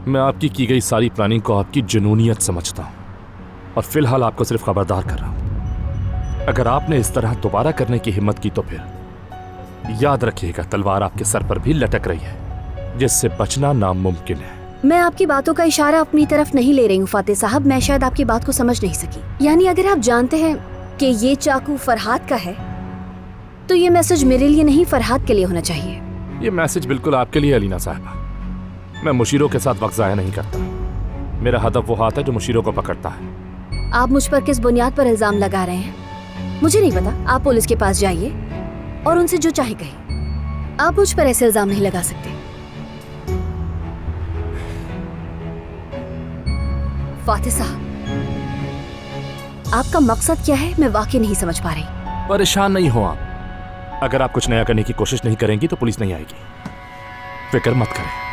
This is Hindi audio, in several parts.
मैं आपकी की गई सारी प्लानिंग को आपकी जुनूनियत समझता हूं और फिलहाल आपको सिर्फ खबरदार कर रहा हूं। अगर आपने इस तरह दोबारा करने की हिम्मत की तो फिर याद रखिएगा तलवार आपके सर पर भी लटक रही है, जिससे बचना नामुमकिन है। मैं आपकी बातों का इशारा अपनी तरफ नहीं ले रही हूँ फातिह साहब, मैं शायद आपकी बात को समझ नहीं सकी। यानी अगर आप जानते हैं कि ये चाकू फरहाद का है तो ये मैसेज मेरे लिए नहीं फरहाद के लिए होना चाहिए। ये मैसेज बिल्कुल आपके लिए अलीना साहिबा। मैं मुशीरों के साथ वक्त जाया नहीं करता। मेरा हदफ वो हाथ है जो मुशीरों को पकड़ता है। आप मुझ पर किस बुनियाद पर इल्जाम लगा रहे हैं मुझे नहीं पता। आप पुलिस के पास जाइए और उनसे जो चाहे कहिए। आप मुझ पर ऐसे इल्जाम नहीं लगा सकते। फातिह साहब, आपका मकसद क्या है मैं वाकई नहीं समझ पा रही। परेशान नहीं हो आप। अगर आप कुछ नया करने की कोशिश नहीं करेंगी तो पुलिस नहीं आएगी, फिक्र मत करें।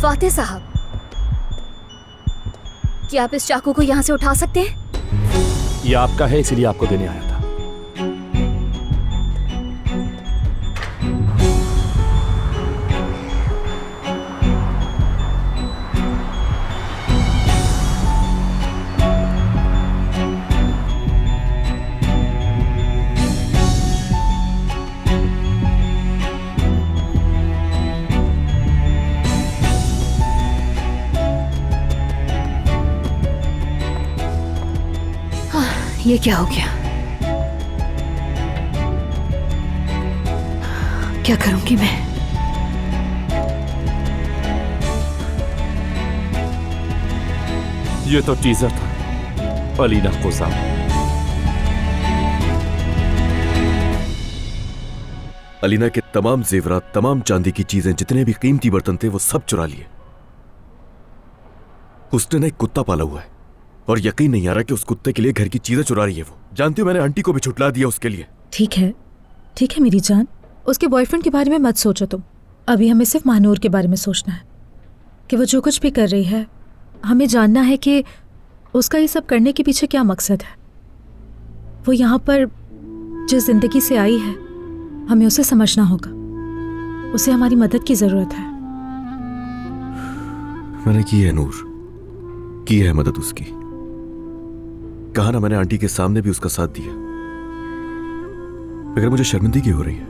फातिह साहब, क्या आप इस चाकू को यहाँ से उठा सकते हैं? ये आपका है इसीलिए आपको देने आया था। ये क्या हो गया? क्या करूंगी मैं? ये तो टीजर था अलीना कुज़ा। अलीना के तमाम जेवरात, तमाम चांदी की चीजें, जितने भी कीमती बर्तन थे वो सब चुरा लिए। उसने ना एक कुत्ता पाला हुआ है और यकीन नहीं आ रहा कि उस कुत्ते के लिए घर की चीजें चुरा रही है वो। जानती हो मैंने आंटी को भी छुटला दिया उसके लिए। ठीक है मेरी जान, उसके बॉयफ्रेंड के बारे में मत सोचो तुम। अभी हमें सिर्फ महानूर के बारे में सोचना है कि वो जो कुछ भी कर रही है। हमें जानना है कि उसका ये सब करने के पीछे क्या मकसद है। वो यहाँ पर जिस जिंदगी से आई है हमें उसे समझना होगा। उसे हमारी मदद की जरूरत है। मैंने की है नूर, की है मदद उसकी। कहा ना मैंने आंटी के सामने भी उसका साथ दिया, मगर मुझे शर्मिंदगी हो रही है।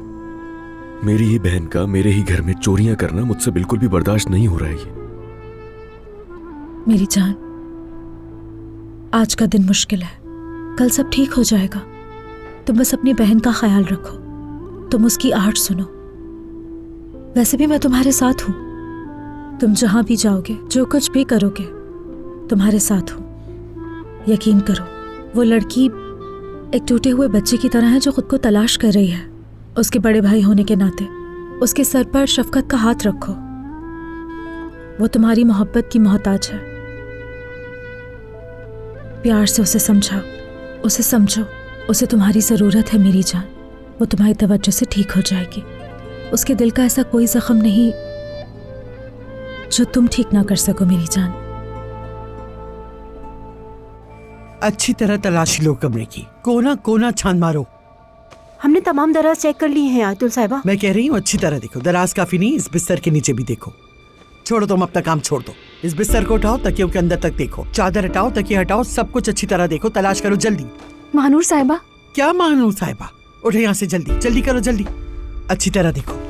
मेरी ही बहन का मेरे ही घर में चोरियां करना मुझसे बिल्कुल भी बर्दाश्त नहीं हो रहा है। ये मेरी जान, आज का दिन मुश्किल है, कल सब ठीक हो जाएगा। तुम बस अपनी बहन का ख्याल रखो, तुम उसकी आहट सुनो। वैसे भी मैं तुम्हारे साथ हूं। तुम जहां भी जाओगे, जो कुछ भी करोगे, तुम्हारे साथ हूं। यकीन करो, वो लड़की एक टूटे हुए बच्चे की तरह है जो खुद को तलाश कर रही है। उसके बड़े भाई होने के नाते उसके सर पर शफकत का हाथ रखो। वो तुम्हारी मोहब्बत की मोहताज है। प्यार से उसे समझाओ, उसे समझो। उसे तुम्हारी ज़रूरत है मेरी जान। वो तुम्हारी तवज्जो से ठीक हो जाएगी। उसके दिल का ऐसा कोई जख्म नहीं जो तुम ठीक ना कर सको मेरी जान। अच्छी तरह तलाशी लो कमरे की, कोना कोना छान मारो। हमने तमाम दराज चेक कर लिए हैं आयतुल साहिबा। मैं कह रही हूँ अच्छी तरह देखो। दराज काफी नहीं, इस बिस्तर के नीचे भी देखो। छोड़ो, तुम अपना काम छोड़ दो। इस बिस्तर को उठाओ, तकियों के अंदर तक देखो। चादर हटाओ, तकिया हटाओ, सब कुछ अच्छी तरह देखो। तलाश करो जल्दी। महानूर साहिबा। क्या महानूर साहिबा? उठो यहाँ से, जल्दी जल्दी करो, जल्दी। अच्छी तरह देखो।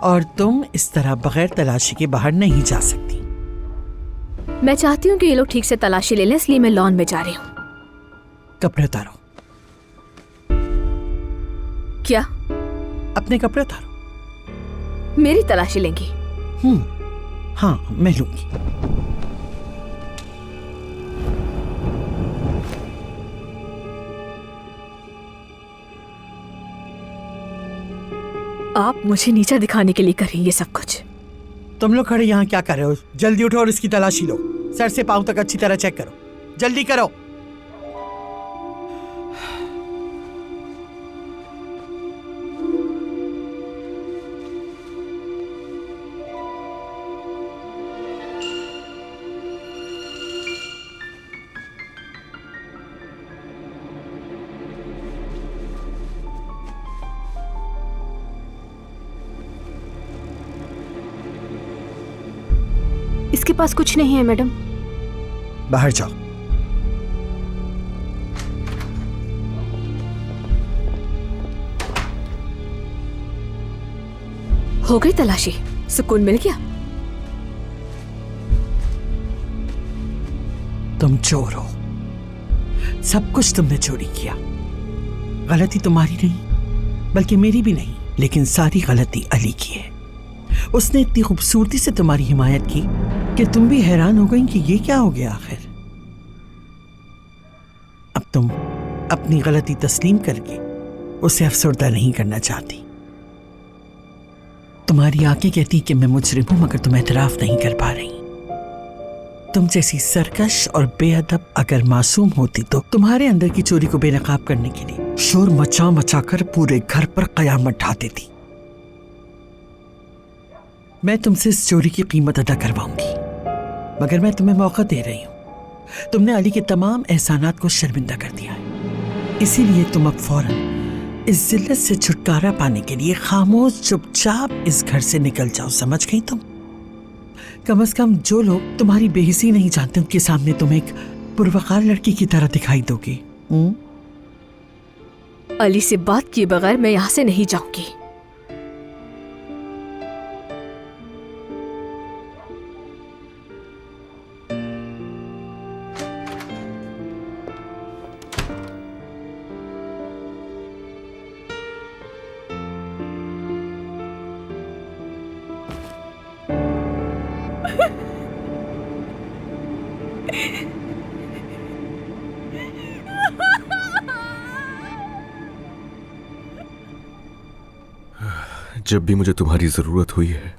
और तुम इस तरह बगैर तलाशी के बाहर नहीं जा सकती। मैं चाहती हूँ कि ये लोग ठीक से तलाशी ले लें, इसलिए मैं लॉन में जा रही हूँ। कपड़े उतारो। क्या? अपने कपड़े उतारो। मेरी तलाशी लेंगी? हाँ, मैं लूंगी। आप मुझे नीचा दिखाने के लिए कर रही हैं ये सब कुछ। तुम लोग खड़े यहाँ क्या कर रहे हो? जल्दी उठो और इसकी तलाशी लो। सर से पांव तक अच्छी तरह चेक करो। जल्दी करो। इसके पास कुछ नहीं है मैडम। बाहर जाओ। हो गई तलाशी, सुकून मिल गया। तुम चोर हो, सब कुछ तुमने चोरी किया। गलती तुम्हारी नहीं बल्कि मेरी भी नहीं, लेकिन सारी गलती अली की है। उसने इतनी खूबसूरती से तुम्हारी हिमायत की कि तुम भी हैरान हो गई कि ये क्या हो गया आखिर। अब तुम अपनी गलती तस्लीम करके उसे अफसरदा नहीं करना चाहती। तुम्हारी आंखें कहती कि मैं मुजरिम हूं, मगर तुम एतराफ नहीं कर पा रही। तुम जैसी सरकश और बेअदब अगर मासूम होती तो तुम्हारे अंदर की चोरी को बेनकाब करने के लिए शोर मचा मचा कर पूरे घर पर कयामत ढा देती। मैं तुमसे इस चोरी की कीमत अदा करवाऊंगी, मगर मैं तुम्हें मौका दे रही हूं। तुमने अली के तमाम एहसानात को शर्मिंदा कर दिया है, इसीलिए तुम अब फौरन इस जिल्लत से छुटकारा पाने के लिए खामोश चुपचाप इस घर से निकल जाओ। समझ गई तुम? कम से कम जो लोग तुम्हारी बेहिसी नहीं जानते उनके सामने तुम एक पुरवकार लड़की की तरह दिखाई दोगे। अली से बात किए बगैर मैं यहाँ से नहीं जाऊंगी। जब भी मुझे तुम्हारी जरूरत हुई है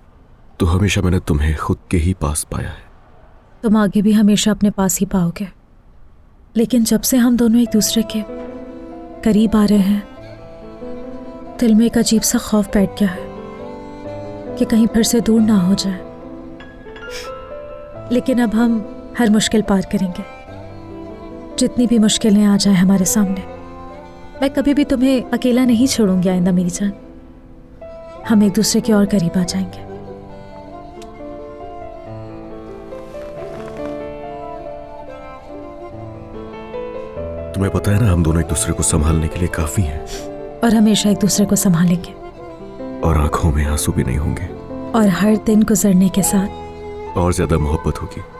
तो हमेशा मैंने तुम्हें खुद के ही पास पाया है। तुम आगे भी हमेशा अपने पास ही पाओगे, लेकिन जब से हम दोनों एक दूसरे के करीब आ रहे हैं, दिल में एक अजीब सा खौफ बैठ गया है कि कहीं फिर से दूर ना हो जाए। लेकिन अब हम हर मुश्किल पार करेंगे, जितनी भी मुश्किलें आ जाए हमारे सामने। मैं कभी भी तुम्हें अकेला नहीं छोड़ूंगी आइंदा मेरी जान। हम एक दूसरे के और करीब आ जाएंगे। तुम्हें पता है ना, हम दोनों एक दूसरे को संभालने के लिए काफी हैं। और हमेशा एक दूसरे को संभालेंगे। और आंखों में आंसू भी नहीं होंगे। और हर दिन गुजरने के साथ और ज्यादा मोहब्बत होगी।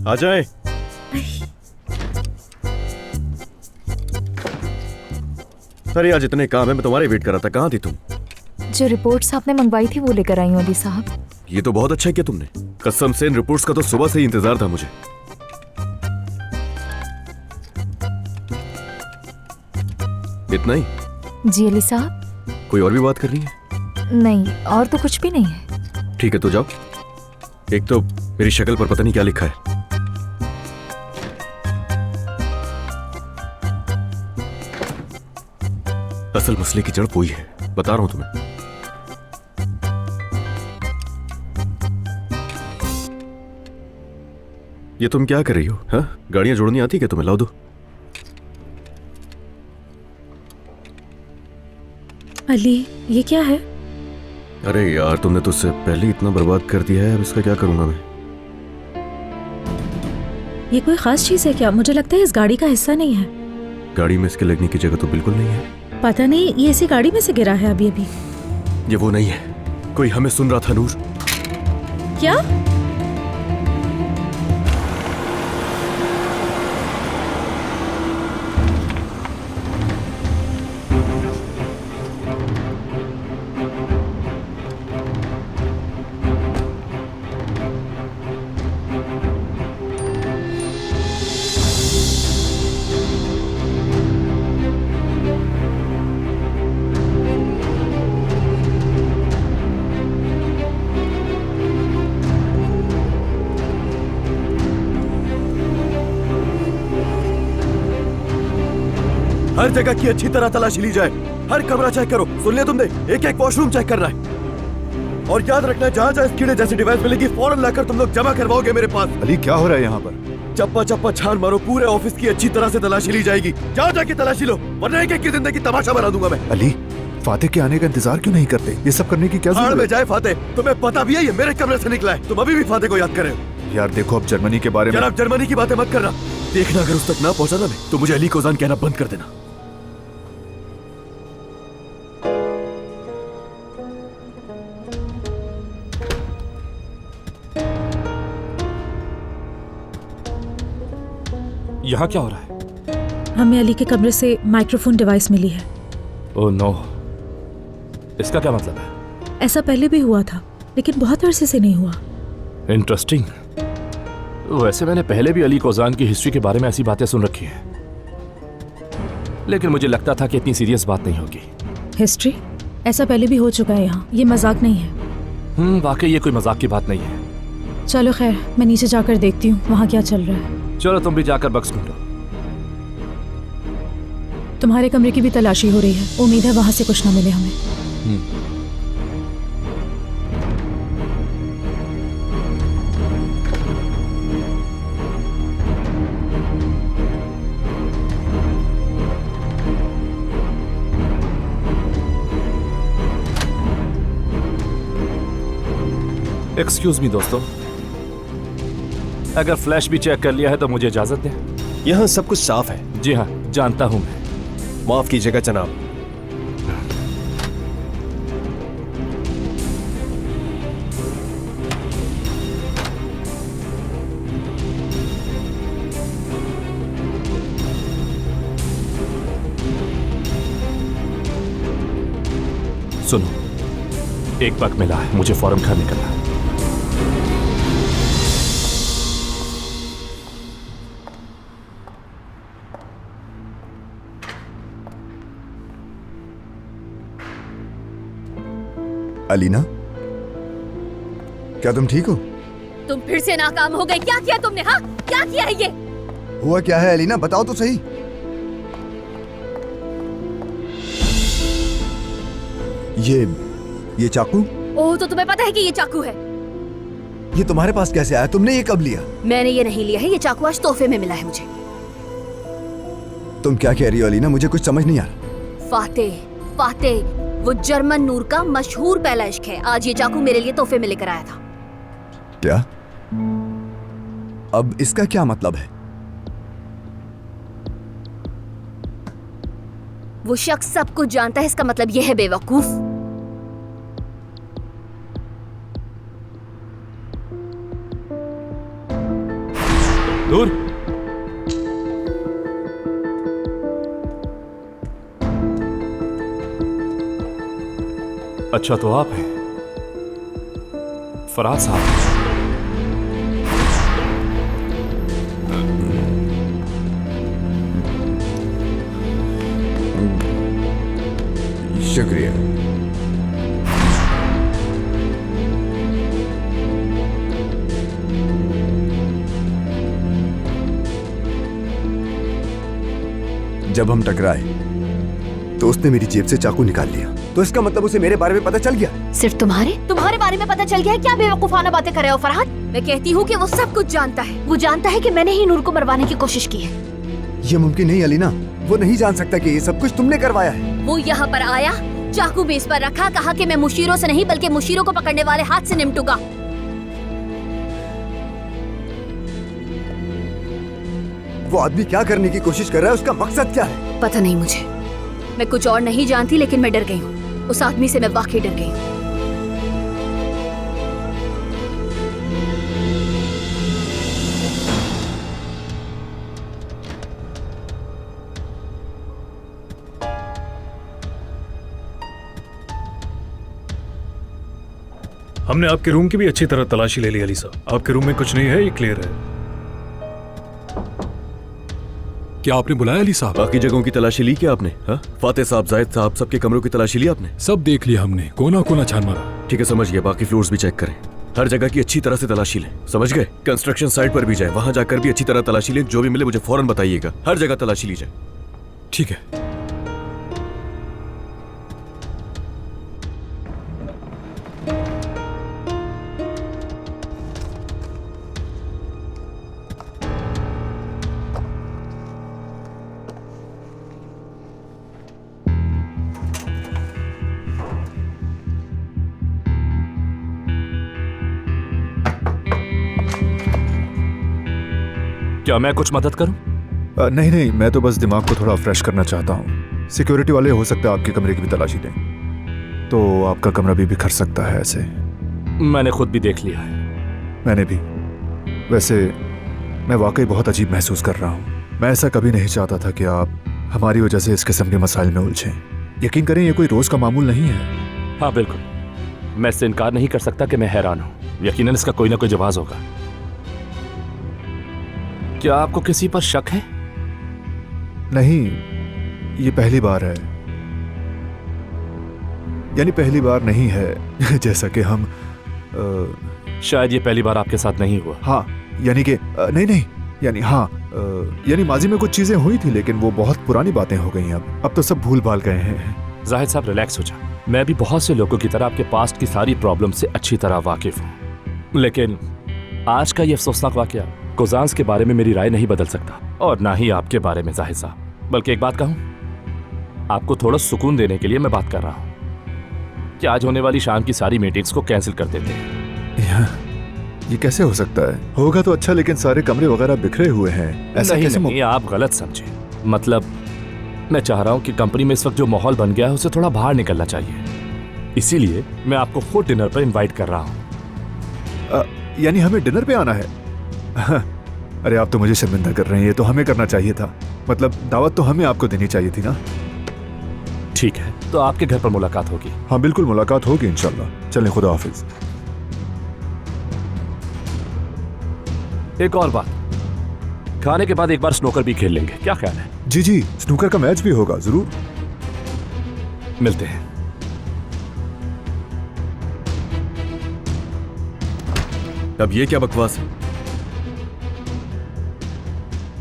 आ जाए। अरे आज इतने काम है, मैं तुम्हारे वेट कर रहा था। कहाँ थी तुम? जो रिपोर्ट्स आपने मंगवाई थी वो लेकर आई हूँ अली साहब। ये तो बहुत अच्छा किया तुमने। कसम से इन रिपोर्ट्स का तो सुबह से ही इंतजार था मुझे। इतना ही? जी अली साहब। कोई और भी बात करनी है? नहीं, और तो कुछ भी नहीं है। ठीक है तो जाओ। एक तो मेरी शक्ल पर पता नहीं क्या लिखा है। असल मसले की जड़ वही है, बता रहा हूं तुम्हें। ये तुम क्या कर रही हो? हाँ, गाड़ियां जोड़नी आती क्या तुम्हें? लाओ दो। अली, ये क्या है? अरे यार, तुमने तो उससे पहले इतना बर्बाद कर दिया है, अब इसका क्या करूंगा मैं? ये कोई खास चीज है क्या? मुझे लगता है इस गाड़ी का हिस्सा नहीं है। गाड़ी में इसके लगने की जगह तो बिल्कुल नहीं है। पता नहीं, ये इसी गाड़ी में से गिरा है अभी अभी। ये वो नहीं है। कोई हमें सुन रहा था नूर। क्या? हर जगह की अच्छी तरह तलाशी ली जाए। हर कमरा चेक करो। सुन लिया तुमने? एक एक वॉशरूम चेक करना है। और याद रखना, जहां जहां कीड़े जैसी डिवाइस मिलेगी फौरन लाकर तुम लोग जमा करवाओगे मेरे पास। अली, क्या हो रहा है यहाँ पर? चप्पा चप्पा छान मारो, पूरे ऑफिस की अच्छी तरह से तलाशी ली जाएगी। जाओ जाके तलाशी लो, वरना एक एक की जिंदगी तमाशा बना दूंगा मैं। अली, फातेह के आने का इंतजार क्यों नहीं करते? ये सब करने की क्या भाड़ में जरूरत जाए फातेह, तुम्हें पता भी है ये मेरे कमरे से निकला है, तुम अभी भी फातेह को याद कर रहे हो। है? यार देखो, अब जर्मनी के बारे में यार आप जर्मनी की बातें मत करना, देखना अगर उस तक ना पहुंचा ना मैं, तो मुझे अली कोजान कहना बंद कर देना। यहाँ क्या हो रहा है? हमें अली के कमरे से माइक्रोफोन डिवाइस मिली है। ओह नो, इसका क्या मतलब है? ऐसा पहले भी हुआ था, लेकिन बहुत अरसे से नहीं हुआ। इंटरेस्टिंग। वैसे मैंने पहले भी अली कोजान की हिस्ट्री के बारे में ऐसी बातें सुन रखी हैं, लेकिन मुझे लगता था कि इतनी सीरियस बात नहीं होगी। हिस्ट्री? ऐसा पहले भी हो चुका है यहाँ, ये मजाक नहीं है। वाकई ये कोई मजाक की बात नहीं है। चलो खैर, मैं नीचे जाकर देखती हूँ वहाँ क्या चल रहा है। चलो तुम भी जाकर बक्स ढूंढो। तुम्हारे कमरे की भी तलाशी हो रही है, उम्मीद है वहाँ से कुछ ना मिले हमें। एक्सक्यूज मी दोस्तों, अगर फ्लैश भी चेक कर लिया है तो मुझे इजाजत दें। यहाँ सब कुछ साफ है। जी हाँ, जानता हूं मैं। माफ कीजिएगा जनाब। सुनो, एक वक्त मिला है, मुझे फौरन घर निकलना है। अलीना, क्या तुम ठीक हो? तुम फिर से नाकाम हो गए। क्या किया तुमने? हाँ, क्या किया है ये? हुआ क्या है अलीना, बताओ तो सही। ये चाकू? ओह, तो तुम्हें पता है कि ये चाकू है? ये तुम्हारे पास कैसे आया? तुमने ये कब लिया? मैंने ये नहीं लिया है, ये चाकू आज तोहफे में मिला है मुझे। तुम क्या कह रही हो अलीना, मुझे कुछ समझ नहीं आ रहा। फातेह, फातेह, वो जर्मन नूर का मशहूर पहला इश्क है। आज ये चाकू मेरे लिए तोहफे में लेकर आया था। क्या? अब इसका क्या मतलब है? वो शख्स सब कुछ जानता है, इसका मतलब यह है बेवकूफ। दूर। अच्छा तो आप हैं फराज साहब। शुक्रिया। जब हम टकराए तो उसने मेरी जेब से चाकू निकाल लिया, तो इसका मतलब उसे मेरे बारे में पता चल गया। सिर्फ तुम्हारे बारे में पता चल गया है? क्या बेवकूफाना बातें कर रहे हो फरहाद? मैं कहती हूँ कि वो सब कुछ जानता है। वो जानता है कि मैंने ही नूर को मरवाने की कोशिश की है। ये मुमकिन नहीं अलीना, वो नहीं जान सकता कि ये सब कुछ तुमने करवाया है। वो यहाँ पर आया, चाकू मेज पर रखा, कहा कि मैं मुशीरों से नहीं बल्कि मुशीरों को पकड़ने वाले हाथ से निपटूंगा। वो आदमी क्या करने की कोशिश कर रहा है, उसका मकसद क्या है? पता नहीं मुझे, मैं कुछ और नहीं जानती, लेकिन मैं डर गई हूँ। उस आदमी से मैं वाकई डर गई हूँ। हमने आपके रूम की भी अच्छी तरह तलाशी ले ली अली साहब। आपके रूम में कुछ नहीं है, ये क्लियर है। क्या आपने बुलाया अली साहब? बाकी जगहों की तलाशी ली क्या आपने? हाँ, फातेह साहब, जायद साहब, सबके कमरों की तलाशी ली आपने? सब देख लिया हमने, कोना कोना छान मारा। ठीक है, समझ गया। बाकी फ्लोर्स भी चेक करें, हर जगह की अच्छी तरह से तलाशी लें। समझ गए? कंस्ट्रक्शन साइट पर भी जाए, वहां जाकर भी अच्छी तरह तलाशी लें। जो भी मिले मुझे फौरन बताइएगा। हर जगह तलाशी ली जाए। ठीक है। क्या मैं कुछ मदद करूं? नहीं नहीं, मैं तो बस दिमाग को थोड़ा फ्रेश करना चाहता हूँ। सिक्योरिटी वाले हो सकता है आपके कमरे की भी तलाशी लें, तो आपका कमरा भी बिखर सकता है ऐसे। मैंने खुद भी देख लिया है। मैंने भी। वैसे मैं वाकई बहुत अजीब महसूस कर रहा हूँ। मैं ऐसा कभी नहीं चाहता था कि आप हमारी वजह से इस किस्म के मसाइल में उलझें। यकीन करें, ये कोई रोज का मामूल नहीं है। हाँ बिल्कुल, मैं इससे इनकार नहीं कर सकता कि मैं हैरान हूँ। यकीनन इसका कोई ना कोई जवाब होगा। क्या आपको किसी पर शक है? नहीं, ये पहली बार है। यानी पहली बार नहीं है जैसा कि हम शायद ये पहली बार आपके साथ नहीं हुआ। हाँ, यानी कि नहीं, यानी हाँ, यानी माजी में कुछ चीजें हुई थी, लेकिन वो बहुत पुरानी बातें हो गई। अब तो सब भूल भाल गए हैं। जाहिद साहब, रिलैक्स हो जाओ। मैं भी बहुत से लोगों की तरह आपके पास्ट की सारी प्रॉब्लम से अच्छी तरह वाकिफ हूँ, लेकिन आज का ये अफसोसनाक वाकया कोजांस के बारे में मेरी राय नहीं बदल सकता, और ना ही आपके बारे में जाहिद साहब। बल्कि एक बात कहूँ, आपको थोड़ा सुकून देने के लिए मैं बात कर रहा हूँ कि आज होने वाली शाम की सारी मीटिंग्स को कैंसिल कर देते हैं। ये कैसे हो सकता है? होगा तो अच्छा, लेकिन सारे कमरे वगैरह बिखरे हुए हैं। ऐसा कैसे? नहीं, आप गलत समझे। मतलब मैं चाह रहा हूँ कि कंपनी में इस वक्त जो माहौल बन गया है उसे थोड़ा बाहर निकलना चाहिए। इसीलिए मैं आपको खुद डिनर पर इनवाइट कर रहा हूँ। यानी हमें डिनर पे आना है? अरे आप तो मुझे शर्मिंदा कर रहे हैं। ये तो हमें करना चाहिए था। मतलब दावत तो हमें आपको देनी चाहिए थी ना। ठीक है, तो आपके घर पर मुलाकात होगी। हाँ बिल्कुल, मुलाकात होगी इंशाल्लाह। चलें, खुदा हाफिज। एक और बात, खाने के बाद एक बार स्नूकर भी खेल लेंगे, क्या ख्याल है? जी, स्नूकर का मैच भी होगा, जरूर। मिलते हैं। अब ये क्या बकवास है?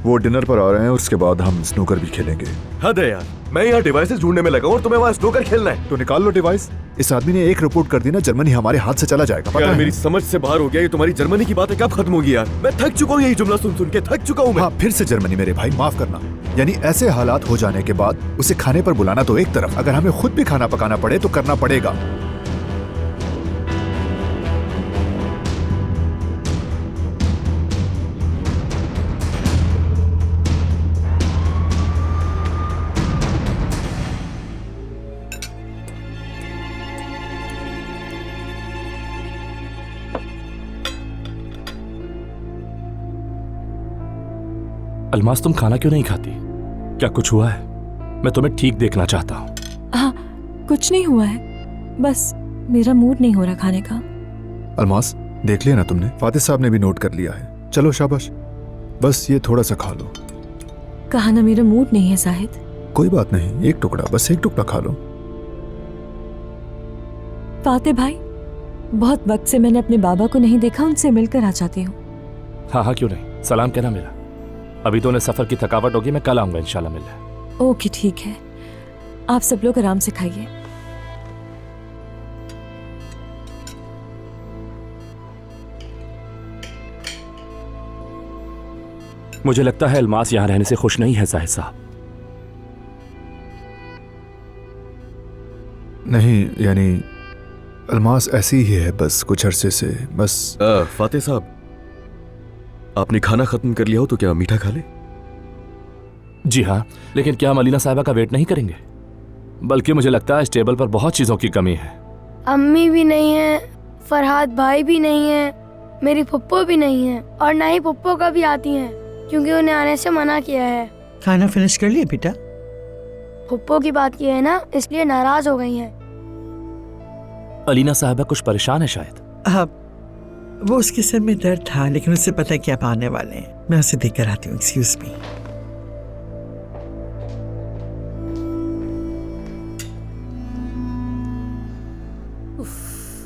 वो डिनर पर आ रहे हैं, उसके बाद हम स्नूकर भी खेलेंगे। हद है यार, मैं यहाँ डिवाइसेस ढूंढने में लगा हूँ और तुम्हें वहाँ स्नूकर खेलना है। तो निकाल लो डिवाइस। इस आदमी ने एक रिपोर्ट कर दी ना, जर्मनी हमारे हाथ से चला जाएगा। पता यार है? मेरी समझ से बाहर हो गया। ये तुम्हारी जर्मनी की बातें कब खत्म होगी यार? मैं थक चुका हूँ यही जुमला सुन सुन के, थक चुका हूँ मैं। हाँ, फिर से जर्मनी मेरे भाई, माफ करना। यानी ऐसे हालात हो जाने के बाद उसे खाने पर बुलाना तो एक तरफ, अगर हमें खुद भी खाना पकाना पड़े तो करना पड़ेगा। अलमास, तुम खाना क्यों नहीं खाती? क्या कुछ हुआ है? मैं तुम्हें ठीक देखना चाहता हूँ। हाँ, कुछ नहीं हुआ है, बस मेरा मूड नहीं हो रहा खाने का। अलमास, देख लिया ना तुमने? फातिह साहब ने भी नोट कर लिया है। चलो शाबाश, बस ये थोड़ा सा खा लो। कहा ना मेरा मूड नहीं है जाहिद। कोई बात नहीं, एक टुकड़ा, बस एक टुकड़ा खा लो। फातिह भाई, बहुत वक्त से मैंने अपने बाबा को नहीं देखा, उनसे मिलकर आ जाती हूँ। हाँ, क्यों नहीं, सलाम कहना मेरा। अभी तो उन्हें सफर की थकावट होगी, मैं कल आऊंगा इंशाल्लाह मिलने। ओके, ठीक है। आप सब लोग आराम से खाइए। मुझे लगता है अलमास यहाँ रहने से खुश नहीं है जाहिद साहब। नहीं, यानी अलमास ऐसी ही है बस कुछ अरसे से, बस। फातिह साहब, आपने खाना खत्म कर लिया हो तो क्या मीठा खा ले? जी हाँ, लेकिन क्या हम अलीना साहिबा का वेट नहीं करेंगे? बल्कि मुझे लगता है इस टेबल पर बहुत चीजों की कमी है। अम्मी भी नहीं है, फरहाद भाई भी नहीं है, मेरी फुप्पो भी नहीं है, और ना ही फुप्पो का भी आती हैं, क्योंकि उन्हें आने से मना किया है। खाना फिनिश कर लिया बेटा? फुप्पो की बात की है ना, इसलिए नाराज हो गई हैं। अलीना साहिबा कुछ परेशान है शायद। हाँ, वो उसके सर में दर्द था, लेकिन उससे पता है कि आप आने वाले हैं। मैं उसे देख कर आती हूँ। Excuse me.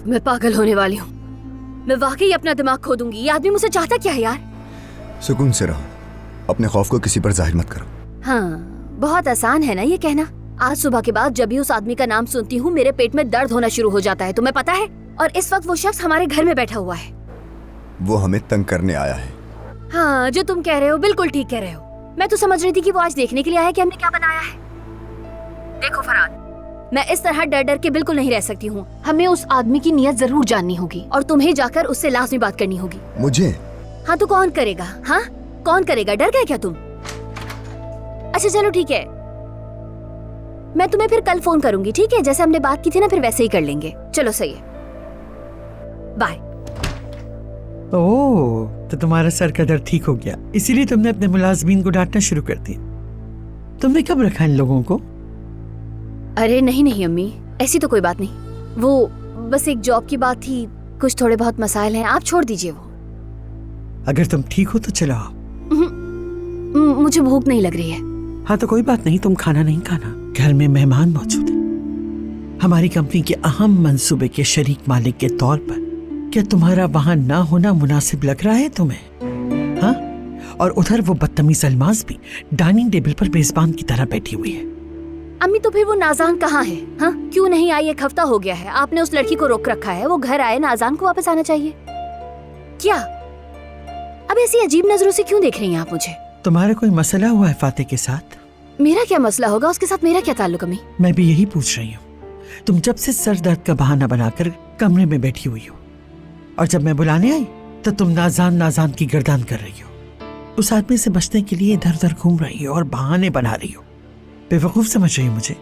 मैं पागल होने वाली हूँ। मैं वाकई अपना दिमाग खो दूंगी। ये आदमी मुझसे चाहता क्या है यार? सुकून से रहो, अपने खौफ को किसी पर जाहिर मत करो। हाँ, बहुत आसान है ना ये कहना। आज सुबह के बाद जब भी उस आदमी का नाम सुनती हूँ मेरे पेट में दर्द होना शुरू हो जाता है, तुम्हें पता है? और इस वक्त वो शख्स हमारे घर में बैठा हुआ है। वो हमें तंग करने आया है। हाँ, जो तुम कह रहे हो बिल्कुल ठीक कह रहे हो। मैं तो समझ रही थी कि वो आज देखने के लिए आया कि हमने क्या बनाया है। देखो फरहाद, मैं इस तरह डर डर के बिल्कुल नहीं रह सकती हूँ। हमें उस आदमी की नीयत जरूर जाननी होगी और तुम्हें जाकर उससे लाजमी बात करनी होगी। मुझे? हाँ, तो कौन करेगा? हाँ, कौन करेगा? डर गए क्या तुम? अच्छा चलो ठीक है, मैं तुम्हें फिर कल फोन करूंगी, ठीक है? जैसे हमने बात की थी ना, फिर वैसे ही कर लेंगे। चलो सही है, बाय। ओह, तो तुम्हारा सर का दर्द ठीक हो गया, इसीलिए तुमने अपने मुलाजमीन को डांटना शुरू कर दिया। तुमने कब रखा इन लोगों को? अरे नहीं नहीं अम्मी, ऐसी तो कोई बात नहीं। वो बस एक जॉब की बात थी, कुछ थोड़े बहुत मसाइल हैं, आप छोड़ दीजिए वो। अगर तुम ठीक हो तो चलो आओ। मुझे भूख नहीं लग रही है। हाँ तो कोई बात नहीं, तुम खाना नहीं खाना, घर में मेहमान मौजूद है। हमारी कंपनी के अहम मंसूबे के शरीक मालिक के तौर पर क्या तुम्हारा वहां ना होना मुनासिब लग रहा है तुम्हें? हाँ, और उधर वो बदतमीज अलमाज भी डाइनिंग टेबल पर मेजबान की तरह बैठी हुई है। अम्मी तो फिर वो नाज़ान कहाँ है? हाँ, क्यों नहीं आई? एक हफ्ता हो गया है, आपने उस लड़की को रोक रखा है। वो घर आए, नाज़ान को वापस आना चाहिए। क्या अब ऐसी अजीब नजरों से क्यों देख रही हैं आप मुझे? तुम्हारा कोई मसला हुआ है फातिह के साथ? मेरा क्या मसला होगा? उसके साथ मेरा क्या ताल्लुक अम्मी? मैं भी यही पूछ रही हूँ। तुम जब से सर दर्द का बहाना बनाकर कमरे में बैठी हुई हो, और जब मैं बुलाने आई तो तुम नाजान नाजान की गर्दान कर रही हो। उस आदमी से बचने के लिए इधर उधर घूम रही हो और बहाने बना रही हो। बेवकूफ समझ रही हो मुझे?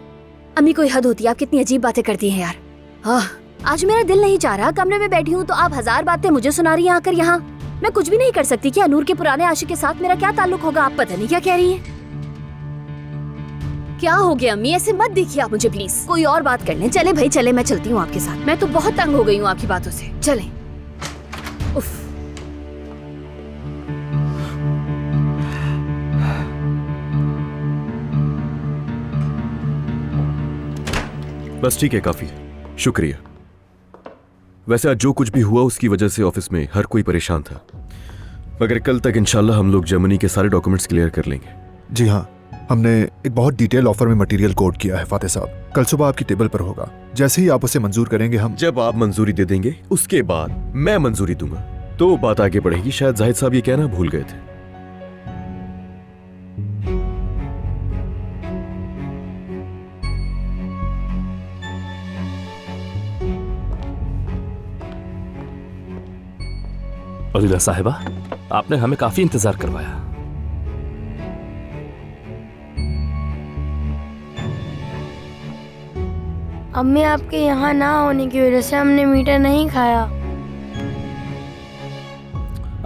अम्मी कोई हद होती है, आप कितनी अजीब बातें करती हैं यार। आज मेरा दिल नहीं चाह रहा, कमरे में बैठी हूँ तो आप हजार बातें मुझे सुना रही हैं आकर यहाँ। मैं कुछ भी नहीं कर सकती। क्या नूर के पुराने आशिक के साथ मेरा क्या ताल्लुक होगा? आप पता नहीं क्या कह रही हैं। क्या हो गया अम्मी? ऐसे मत देखिए आप मुझे प्लीज, कोई और बात कर लें। चले भाई चले, मैं चलती हूँ आपके साथ। मैं तो बहुत तंग हो गई हूँ आपकी बातों से। चलें। उफ। बस ठीक है, काफी, शुक्रिया। वैसे आज जो कुछ भी हुआ उसकी वजह से ऑफिस में हर कोई परेशान था, मगर कल तक इंशाल्लाह हम लोग जर्मनी के सारे डॉक्यूमेंट्स क्लियर कर लेंगे। जी हाँ, हमने एक बहुत डिटेल ऑफर में मटेरियल कोड किया है फातिह साहब। कल सुबह आपकी टेबल पर होगा। जैसे ही आप उसे मंजूर करेंगे हम। जब आप मंजूरी दे देंगे उसके बाद मैं मंजूरी दूंगा, तो बात आगे बढ़ेगी। शायद जाहिद साहब ये कहना भूल गए थे। अलीला साहिबा, आपने हमें काफी इंतजार करवाया। अम्मी आपके यहाँ ना होने की वजह से हमने मीठा नहीं खाया।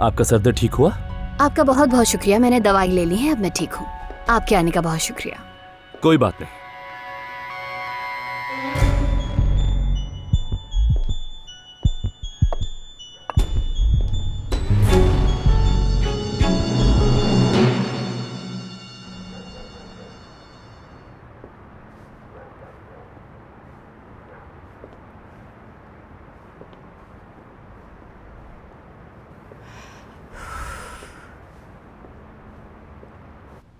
आपका सर दर्द ठीक हुआ? आपका बहुत बहुत शुक्रिया, मैंने दवाई ले ली है, अब मैं ठीक हूँ। आपके आने का बहुत शुक्रिया। कोई बात नहीं।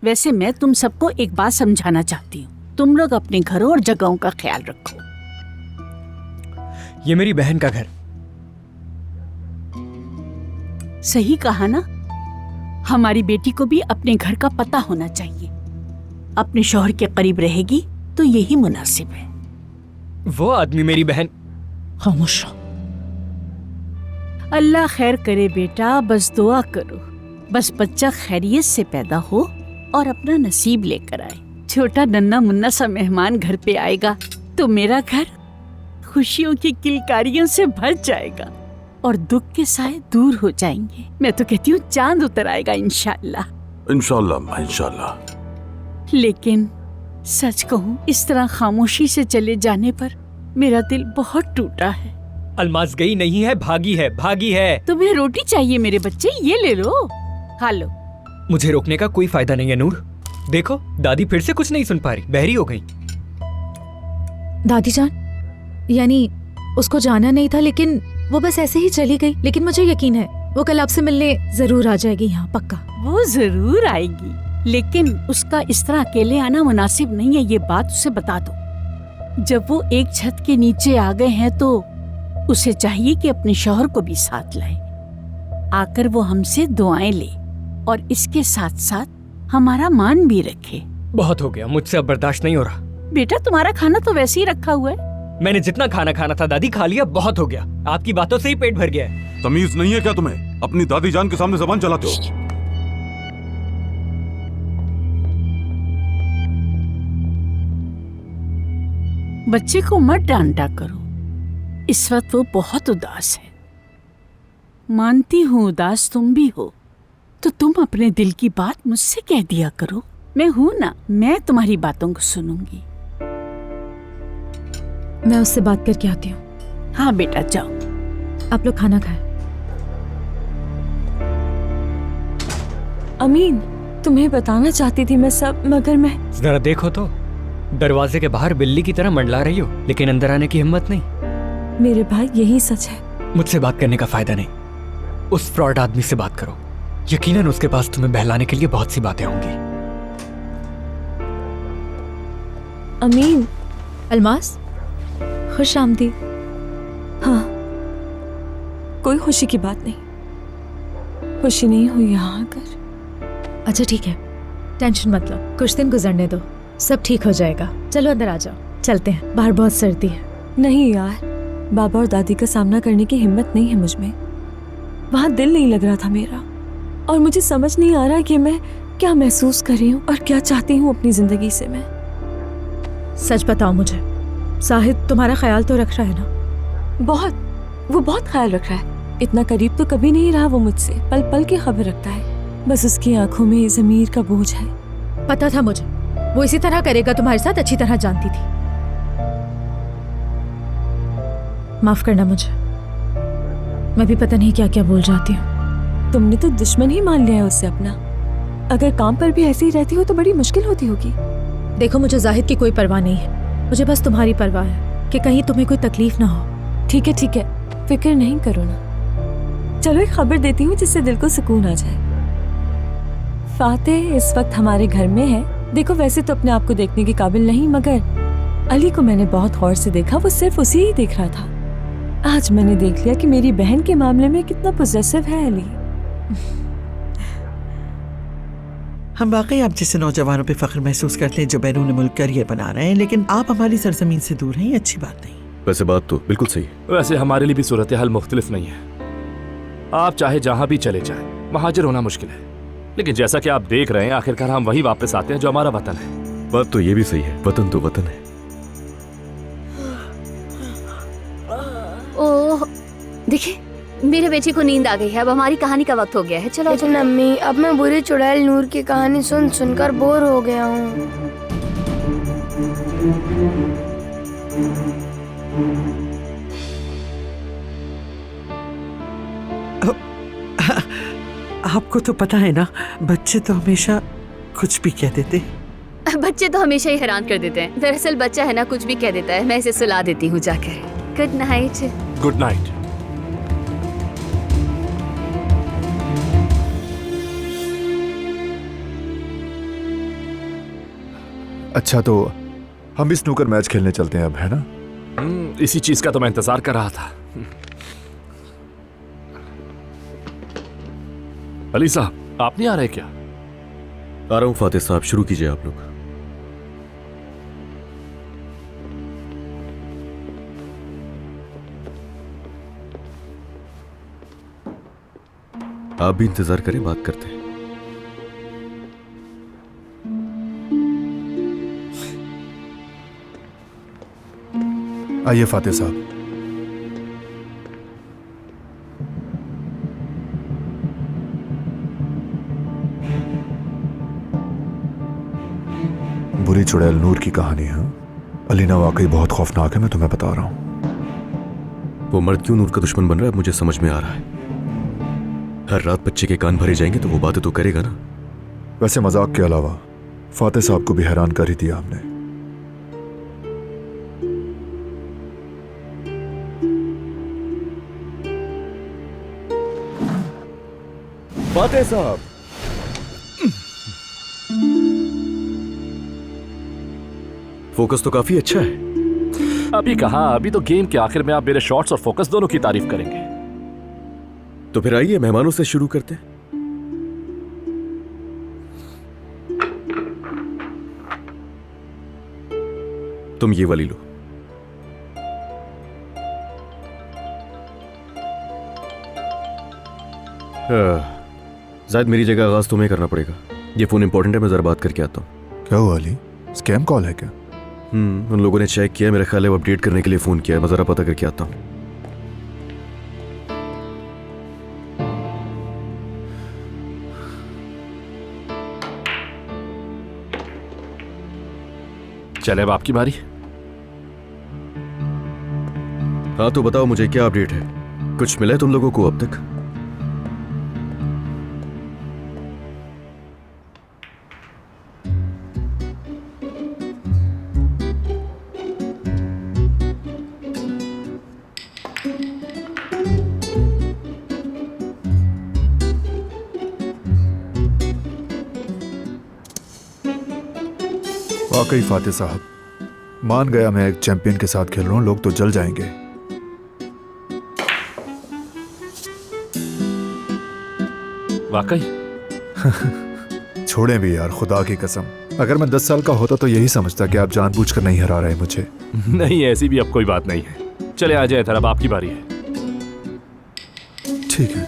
वैसे मैं तुम सबको एक बात समझाना चाहती हूँ, तुम लोग अपने घरों और जगहों का ख्याल रखो। ये मेरी बहन का घर। सही कहा ना, हमारी बेटी को भी अपने घर का पता होना चाहिए। अपने शौहर के करीब रहेगी तो यही मुनासिब है। वो आदमी मेरी बहन। खामोश रहो। अल्लाह खैर करे बेटा, बस दुआ करो, बस बच्चा खैरियत से पैदा हो और अपना नसीब लेकर आए। छोटा नन्ना मुन्ना सा मेहमान घर पे आएगा तो मेरा घर खुशियों की किलकारियों से भर जाएगा और दुख के साए दूर हो जाएंगे। मैं तो कहती हूँ चांद उतर आएगा इंशाल्लाह। इंशाल्लाह इंशाल्लाह। लेकिन सच कहूँ, इस तरह खामोशी से चले जाने पर मेरा दिल बहुत टूटा है। अलमाज गई नहीं है, भागी है, भागी है। तुम्हें रोटी चाहिए मेरे बच्चे, ये ले लो, खा लो। मुझे रोकने का कोई फायदा नहीं है नूर। देखो दादी फिर से कुछ नहीं सुन पा रही, बहरी हो गई। दादी जान, यानी उसको जाना नहीं था लेकिन वो बस ऐसे ही चली गई। लेकिन मुझे यकीन है वो कल आपसे मिलने जरूर आ जाएगी यहाँ, पक्का। वो जरूर आएगी, लेकिन उसका इस तरह अकेले आना मुनासिब नहीं है, ये बात उसे बता दो। जब वो एक छत के नीचे आ गए हैं तो उसे चाहिए कि अपने शौहर को भी साथ लाए, आकर वो हमसे दुआएं ले और इसके साथ साथ हमारा मान भी रखे। बहुत हो गया, मुझसे अब बर्दाश्त नहीं हो रहा। बेटा तुम्हारा खाना तो वैसे ही रखा हुआ है। मैंने जितना खाना खाना था दादी खा लिया, बहुत हो गया। आपकी बातों से ही पेट भर गया है। तमीज नहीं है क्या तुम्हें? अपनी दादी जान के सामने जबान चलाते हो। बच्चे को मत डांटा करो, इस वक्त वो बहुत उदास है। मानती हूँ उदास तुम भी हो, तो तुम अपने दिल की बात मुझसे कह दिया करो। मैं हूं ना, मैं तुम्हारी बातों को सुनूंगी। मैं उससे बात करके आती हूँ। हाँ बेटा जाओ। आप लोग खाना खाएं। अमीन, तुम्हें बताना चाहती थी मैं सब, मगर मैं। जरा देखो तो, दरवाजे के बाहर बिल्ली की तरह मंडला रही हो, लेकिन अंदर आने की हिम्मत नहीं। मेरे भाई यही सच है। मुझसे बात करने का फायदा नहीं, उस फ्रॉड आदमी से बात करो। यकीनन उसके पास तुम्हें बहलाने के लिए बहुत सी बातें होंगी। अमीन। अलमास, खुश आमदीद। हाँ, कोई खुशी की बात नहीं, खुशी नहीं हुई यहाँ आकर। अच्छा ठीक है, टेंशन मत लो, कुछ दिन गुजरने दो, सब ठीक हो जाएगा। चलो अंदर आ जाओ, चलते हैं, बाहर बहुत सर्दी है। नहीं यार, बाबा और दादी का सामना करने की हिम्मत नहीं है मुझ में। वहाँ दिल नहीं लग रहा था मेरा, और मुझे समझ नहीं आ रहा कि मैं क्या महसूस कर रही हूँ और क्या चाहती हूँ अपनी जिंदगी से मैं। सच बताओ मुझे, साहिद तुम्हारा ख्याल तो रख रहा है ना? बहुत, वो बहुत ख्याल रख रहा है। इतना करीब तो कभी नहीं रहा वो मुझसे, पल पल की खबर रखता है। बस उसकी आंखों में ज़मीर का बोझ है। पता था मुझे, वो इसी तरह करेगा, तुम्हारे साथ अच्छी तरह जानती थी। माफ करना मुझे, मैं भी पता नहीं क्या क्या बोल जाती हूँ। तुमने तो दुश्मन ही मान लिया है उससे अपना। अगर काम पर भी ऐसी ही रहती हो तो बड़ी मुश्किल होती होगी। देखो, मुझे जाहिद की कोई परवाह नहीं है, मुझे बस तुम्हारी परवाह है कि कहीं तुम्हें कोई तकलीफ ना हो। ठीक है ठीक है, फिक्र नहीं करो ना। चलो एक खबर देती हूँ जिससे दिल को सुकून आ जाए। फातेह इस वक्त हमारे घर में है। देखो, वैसे तो अपने आप को देखने के काबिल नहीं, मगर अली को मैंने बहुत गौर से देखा, वो सिर्फ उसी ही देख रहा था। आज मैंने देख लिया कि मेरी बहन के मामले में कितना पॉजिटिव है अली। हम वाकई आप जैसे नौजवानों पे फख्र महसूस करते हैं जो बैरून मुल्क करियर बना रहे हैं, लेकिन आप हमारी सरजमीन से दूर हैं, ये अच्छी बात नहीं। वैसे बात तो बिल्कुल सही है। वैसे हमारे लिए भी सूरत हाल मुख्तलिफ नहीं है। आप चाहे जहां भी चले जाएं, महाजिर होना मुश्किल है, लेकिन जैसा कि आप देख रहे हैं, आखिरकार हम वही वापस आते हैं जो हमारा वतन है। बात तो ये भी सही है, वतन तो वतन है। ओह, देखिए मेरे बेटे को नींद आ गई है, अब हमारी कहानी का वक्त हो गया है। चलो लेकिन अम्मी, अब मैं बुरी चुड़ैल नूर की कहानी सुन सुनकर बोर हो गया हूँ। आपको तो पता है ना, बच्चे तो हमेशा कुछ भी कह देते। बच्चे तो हमेशा ही हैरान कर देते हैं। दरअसल बच्चा है ना, कुछ भी कह देता है। मैं इसे सुला देती हूँ जाकर। Good night. Good night. अच्छा, तो हम भी स्नूकर मैच खेलने चलते हैं अब, है ना? इसी चीज का तो मैं इंतजार कर रहा था। अली साहब, आप नहीं आ रहे क्या? आ रहा हूँ फातेह साहब, शुरू कीजिए आप लोग। आप भी इंतजार करें, बात करते हैं। आइए फातेह साहब। बुरी चुड़ैल नूर की कहानी है। अलीना वाकई बहुत खौफनाक है, मैं तुम्हें बता रहा हूं। वो मर्द क्यों नूर का दुश्मन बन रहा है मुझे समझ में आ रहा है। हर रात बच्चे के कान भरे जाएंगे तो वो बातें तो करेगा ना। वैसे मजाक के अलावा फातेह साहब को भी हैरान कर ही दिया हमने। फातेह साहब, फोकस तो काफी अच्छा है। अभी कहा, अभी तो गेम के आखिर में आप मेरे शॉट्स और फोकस दोनों की तारीफ करेंगे। तो फिर आइए मेहमानों से शुरू करते हैं। तुम ये वाली लो। जायद, मेरी जगह आगाज तुम्हें करना पड़ेगा। ये फोन इंपॉर्टेंट है, मैं जरा बात करके आता हूँ। क्या हुआ अली, स्कैम कॉल है क्या? उन लोगों ने चेक किया, मेरा ख्याल है वो अपडेट करने के लिए फोन किया है। मैं जरा पता करके आता हूँ। चले अब आपकी बारी। हाँ तो बताओ मुझे क्या अपडेट है? कुछ मिला है तुम लोगों को अब तक? वाकई फातिह साहब, मान गया मैं एक चैंपियन के साथ खेल रहा हूँ, लोग तो जल जाएंगे। वाकई छोड़ें भी यार, खुदा की कसम, अगर मैं 10 साल का होता तो यही समझता कि आप जानबूझकर नहीं हरा रहे मुझे। नहीं, ऐसी भी अब कोई बात नहीं है। चले आ जाए, अब आपकी बारी है। ठीक है।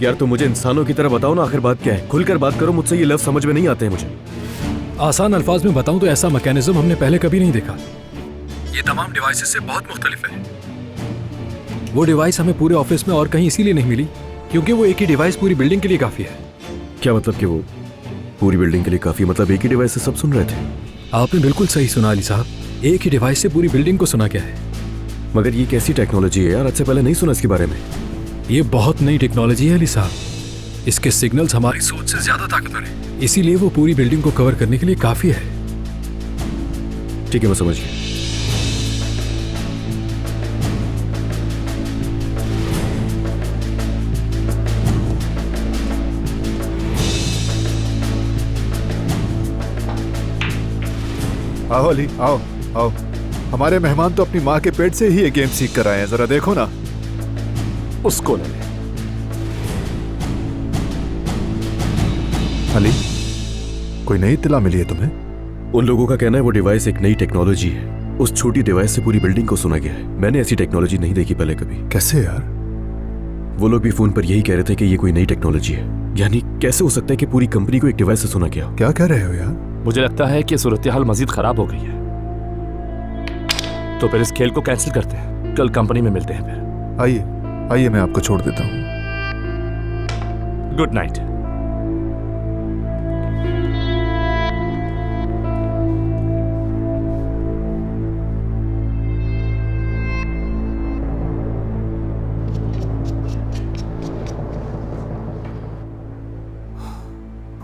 यार तो मुझे इंसानों की तरह बताओ ना, आखिर बात क्या है? खुलकर बात करो मुझसे, ये लफ्ज समझ में नहीं आते हैं मुझे। आसान अल्फाज में बताऊं तो ऐसा मैकेनिज्म हमने पहले कभी नहीं देखा। ये तमाम डिवाइसेस से बहुत मुख्तलिफ है। वो डिवाइस हमें पूरे ऑफिस में और कहीं इसीलिए नहीं मिली क्योंकि वो एक ही डिवाइस पूरी बिल्डिंग के लिए काफी है। क्या मतलब कि वो पूरी बिल्डिंग के लिए काफी, मतलब एक ही डिवाइस से सब सुन रहे थे? आपने बिल्कुल सही सुना अली साहब, एक ही डिवाइस से पूरी बिल्डिंग को सुना गया है। मगर ये कैसी टेक्नोलॉजी है यार? आज से पहले नहीं सुना इसके बारे में। ये बहुत नई टेक्नोलॉजी है अली साहब। इसके सिग्नल्स हमारी सोच से ज्यादा ताकतवर है, इसीलिए वो पूरी बिल्डिंग को कवर करने के लिए काफी है। ठीक है, मैं समझ गया। आओ अली, आओ आओ। हमारे मेहमान तो अपनी माँ के पेट से ही ये गेम सीख कर आए हैं, जरा देखो ना। उसको ले। अली, कोई नई इत्तला मिली है तुम्हें? उन लोगों का कहना है वो डिवाइस एक नई टेक्नोलॉजी है। उस छोटी डिवाइस से पूरी बिल्डिंग को सुना गया है। मैंने ऐसी टेक्नोलॉजी नहीं देखी पहले कभी। कैसे यार? वो लोग भी फोन पर यही कह रहे थे कि ये कोई नई टेक्नोलॉजी है। यानी कैसे हो सकता है कि पूरी कंपनी को एक डिवाइस से सुना गया? क्या कह रहे हो यार? मुझे लगता है कि सूरत हाल मजीद खराब हो गई है, तो फिर इस खेल को कैंसिल करते हैं। कल कंपनी में मिलते हैं फिर। आइए आइए, मैं आपको छोड़ देता हूँ। Good night.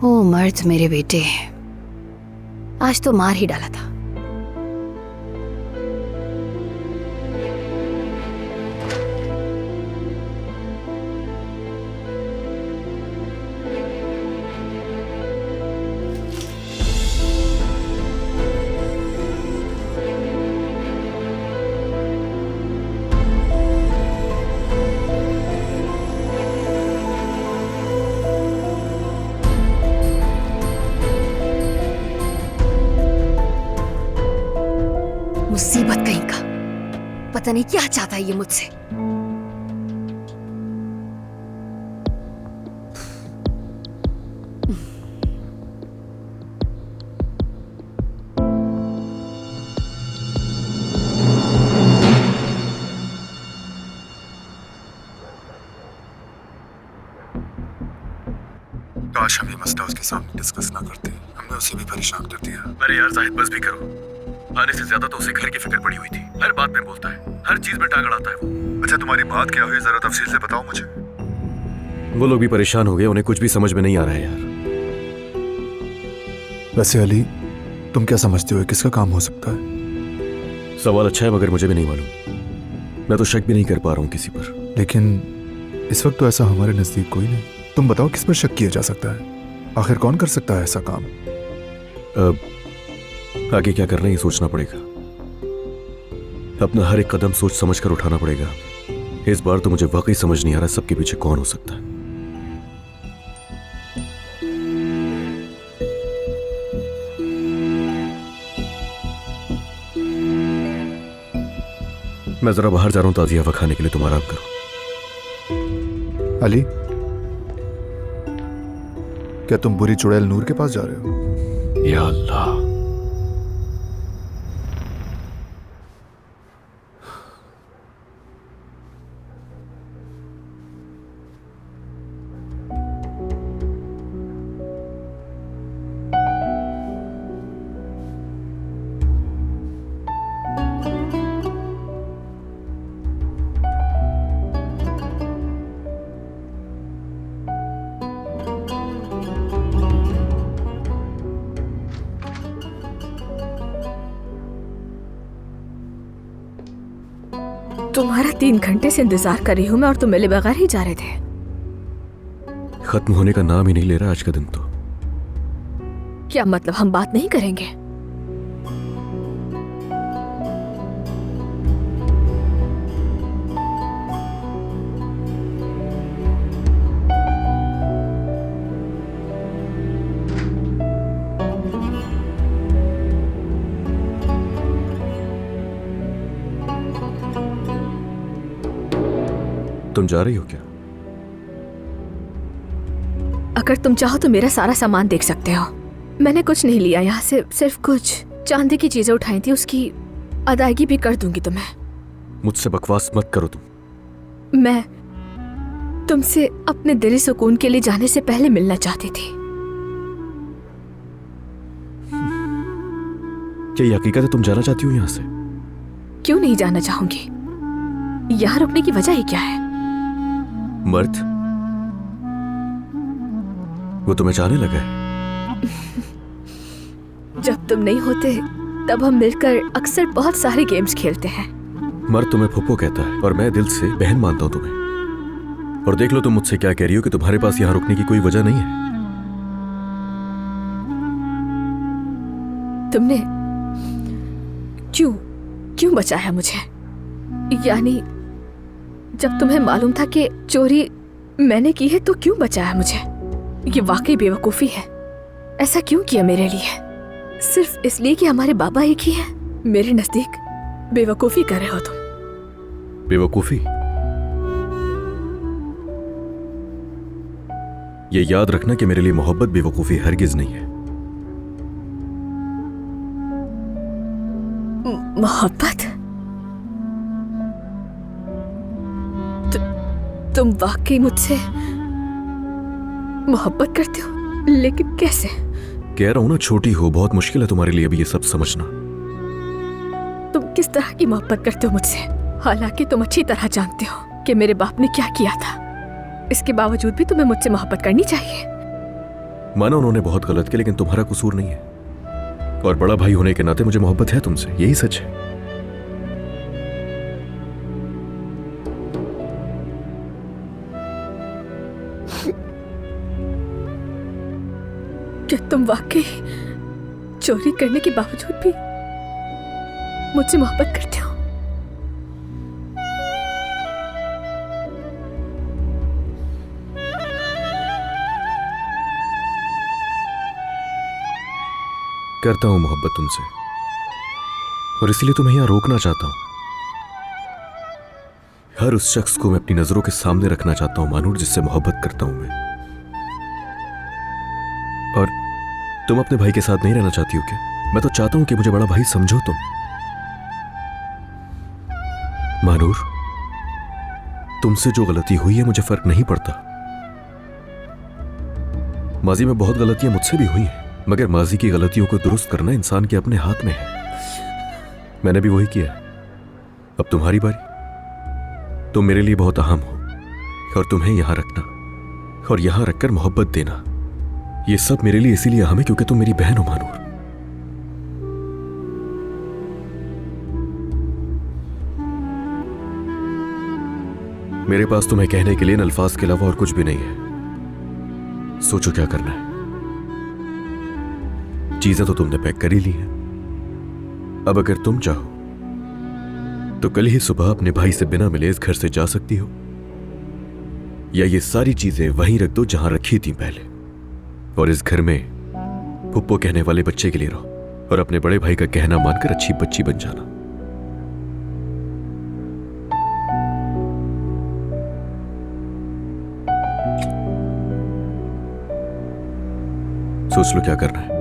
ओ मर्द मेरे बेटे, आज तो मार ही डाला था। मुसीबत कहीं का, पता नहीं क्या चाहता है ये मुझसे। काश हम ये मसला उसके सामने डिस्कस ना करते, हमने उसे भी परेशान कर दिया। अरे यार जाहिद, बस भी करो। आने से ज्यादा तो उसे घर की फिक्र पड़ी हुई थी। हर बात में बोलता है, हर चीज में टांग अड़ाता है वो। अच्छा, तुम्हारी बात क्या हुई, जरा तफसील से बताओ मुझे। वो लोग भी परेशान हो गए, उन्हें कुछ भी समझ में नहीं आ रहा है यार। वैसे अली, तुम क्या समझते हो किसका काम हो सकता है? सवाल अच्छा है मगर मुझे भी नहीं मालूम। मैं तो शक भी नहीं कर पा रहा हूँ किसी पर। लेकिन इस वक्त तो ऐसा हमारे नजदीक कोई नहीं। तुम बताओ किस पर शक किया जा सकता है? आखिर कौन कर सकता है ऐसा काम? आगे क्या करना है ये सोचना पड़ेगा। अपना हर एक कदम सोच समझ कर उठाना पड़ेगा। इस बार तो मुझे वाकई समझ नहीं आ रहा सबके पीछे कौन हो सकता है। मैं जरा बाहर जा रहा हूं ताज़िया हवा खाने के लिए, तुम आराम करो। अली, क्या तुम बुरी चुड़ैल नूर के पास जा रहे हो? या अल्लाह, तुम्हारा 3 घंटे से इंतजार कर रही हूँ मैं, और तुम मिले बगैर ही जा रहे थे। खत्म होने का नाम ही नहीं ले रहा आज का दिन तो। क्या मतलब हम बात नहीं करेंगे? तुम जा रही हो क्या? अगर तुम चाहो तो मेरा सारा सामान देख सकते हो। मैंने कुछ नहीं लिया यहाँ से, सिर्फ कुछ चांदी की चीजें उठाई थी, उसकी अदायगी भी कर दूंगी तुम्हें। मुझसे बकवास मत करो तुम। मैं तुमसे अपने दिली सुकून के लिए जाने से पहले मिलना चाहती थी। क्या ये हकीकत है तुम जाना चाहती हो यहाँ से? क्यों नहीं जाना चाहूंगी? यहाँ रुकने की वजह ही क्या है? मर्द वो तुम्हें चाहने लगा है? जब तुम नहीं होते तब हम मिलकर अक्सर बहुत सारे गेम्स खेलते हैं। मर्द तुम्हें फुप्पो कहता है और मैं दिल से बहन मानता हूं तुम्हें। और देख लो तुम मुझसे क्या कह रही हो कि तुम्हारे पास यहाँ रुकने की कोई वजह नहीं है। तुमने क्यों बचाया मुझे? यानी जब तुम्हें मालूम था कि चोरी मैंने की है तो क्यों बचाया मुझे? ये वाकई बेवकूफी है। ऐसा क्यों किया मेरे लिए? सिर्फ इसलिए कि हमारे बाबा एक ही हैं? मेरे नजदीक बेवकूफी कर रहे हो तुम। बेवकूफी? ये याद रखना कि मेरे लिए मोहब्बत बेवकूफी हरगिज नहीं है। मोहब्बत? तुम वाकई मुझसे मोहब्बत करते हो? लेकिन कैसे? कह रहा हूं ना, छोटी हो, बहुत मुश्किल है तुम्हारे लिए अभी ये सब समझना। तुम किस तरह की मोहब्बत करते हो मुझसे? हालांकि तुम अच्छी तरह जानते हो कि मेरे बाप ने क्या किया था। इसके बावजूद भी तुम्हें मुझसे मोहब्बत करनी चाहिए। माना उन्होंने बहुत गलत किया, लेकिन तुम्हारा कसूर नहीं है। और बड़ा भाई होने के नाते मुझे मोहब्बत है तुमसे, यही सच है। क्या तुम वाकई चोरी करने के बावजूद भी मुझसे मोहब्बत करते हो? करता हूं मोहब्बत तुमसे, और इसलिए तुम्हें यहां रोकना चाहता हूं। हर उस शख्स को मैं अपनी नजरों के सामने रखना चाहता हूं मानूर, जिससे मोहब्बत करता हूं मैं। और तुम अपने भाई के साथ नहीं रहना चाहती हो क्या? मैं तो चाहता हूं कि मुझे बड़ा भाई समझो तुम। मानूर, तुमसे जो गलती हुई है मुझे फर्क नहीं पड़ता। माजी में बहुत गलतियां मुझसे भी हुई हैं, मगर माजी की गलतियों को दुरुस्त करना इंसान के अपने हाथ में है। मैंने भी वही किया। अब तुम्हारी बारी। तुम मेरे लिए बहुत अहम हो और तुम्हें यहां रखना और यहां रखकर मोहब्बत देना, ये सब मेरे लिए इसीलिए अहम है क्योंकि तुम मेरी बहन हो मानूर। मेरे पास तुम्हें कहने के लिए इन अल्फाज के अलावा और कुछ भी नहीं है। सोचो क्या करना है। चीजें तो तुमने पैक कर ही ली हैं। अब अगर तुम चाहो तो कल ही सुबह अपने भाई से बिना मिले इस घर से जा सकती हो, या ये सारी चीजें वहीं रख दो जहां रखी थी पहले, और इस घर में पुप्पो कहने वाले बच्चे के लिए रहो और अपने बड़े भाई का कहना मानकर अच्छी बच्ची बन जाना। सोच लो क्या करना है।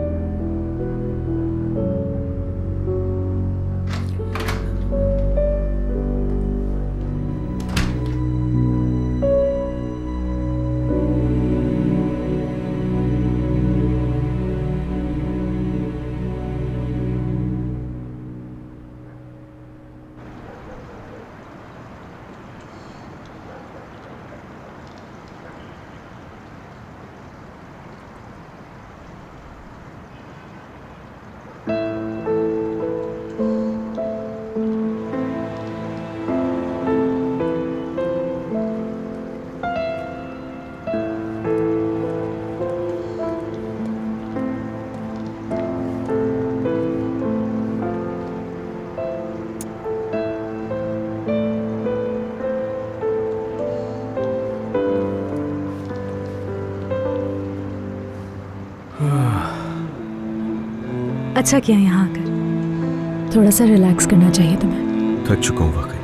अच्छा किया यहाँ आकर, थोड़ा सा रिलैक्स करना चाहिए तुम्हें। थक चुका हूं वाकई।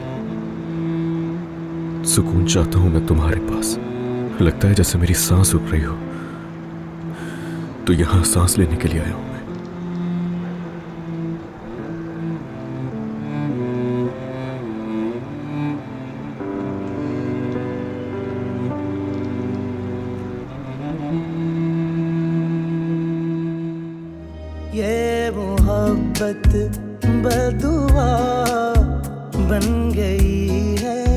सुकून चाहता हूं मैं तुम्हारे पास। लगता है जैसे मेरी सांस रुक रही हो, तो यहां सांस लेने के लिए आया हूं मैं। ये मोहब्बत बदुआ बन गई है।